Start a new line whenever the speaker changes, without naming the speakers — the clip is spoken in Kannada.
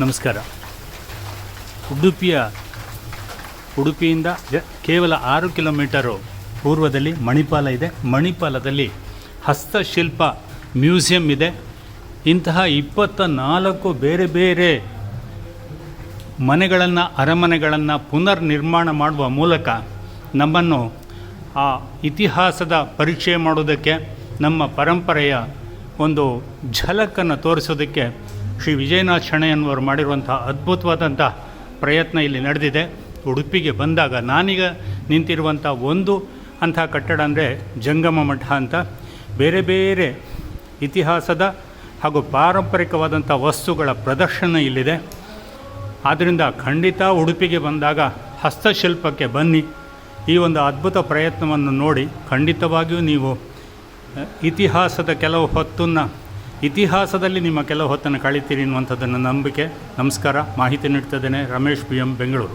ನಮಸ್ಕಾರ. ಉಡುಪಿಯಿಂದ ಕೇವಲ 6 ಕಿಲೋಮೀಟರು ಪೂರ್ವದಲ್ಲಿ ಮಣಿಪಾಲ ಇದೆ. ಮಣಿಪಾಲದಲ್ಲಿ ಹಸ್ತಶಿಲ್ಪ ಮ್ಯೂಸಿಯಂ ಇದೆ. ಇಂತಹ 24 ಬೇರೆ ಬೇರೆ ಮನೆಗಳನ್ನು, ಅರಮನೆಗಳನ್ನು ಪುನರ್ ನಿರ್ಮಾಣ ಮಾಡುವ ಮೂಲಕ ನಮ್ಮನ್ನು ಆ ಇತಿಹಾಸದ ಪರಿಚಯ ಮಾಡೋದಕ್ಕೆ, ನಮ್ಮ ಪರಂಪರೆಯ ಒಂದು ಝಲಕನ್ನು ತೋರಿಸೋದಕ್ಕೆ ಶ್ರೀ ವಿಜಯನಾಥ್ ಶೆಣೈಯವರು ಮಾಡಿರುವಂಥ ಅದ್ಭುತವಾದಂಥ ಪ್ರಯತ್ನ ಇಲ್ಲಿ ನಡೆದಿದೆ. ಉಡುಪಿಗೆ ಬಂದಾಗ ನಾನೀಗ ನಿಂತಿರುವಂಥ ಒಂದು ಅಂಥ ಕಟ್ಟಡ ಅಂದರೆ ಜಂಗಮ ಮಠ ಅಂತ. ಬೇರೆ ಬೇರೆ ಇತಿಹಾಸದ ಹಾಗೂ ಪಾರಂಪರಿಕವಾದಂಥ ವಸ್ತುಗಳ ಪ್ರದರ್ಶನ ಇಲ್ಲಿದೆ. ಆದ್ದರಿಂದ ಖಂಡಿತ ಉಡುಪಿಗೆ ಬಂದಾಗ ಹಸ್ತಶಿಲ್ಪಕ್ಕೆ ಬನ್ನಿ. ಈ ಒಂದು ಅದ್ಭುತ ಪ್ರಯತ್ನವನ್ನು ನೋಡಿ ಖಂಡಿತವಾಗಿಯೂ ನೀವು ಇತಿಹಾಸದಲ್ಲಿ ನಿಮ್ಮ ಕೆಲವು ಹೊತ್ತನ್ನು ಕಳೀತೀರಿ ಅನ್ನುವಂಥದ್ದನ್ನು ನಂಬಿಕೆ. ನಮಸ್ಕಾರ. ಮಾಹಿತಿ ನೀಡ್ತಿದ್ದೇನೆ. ರಮೇಶ್ BM, ಬೆಂಗಳೂರು.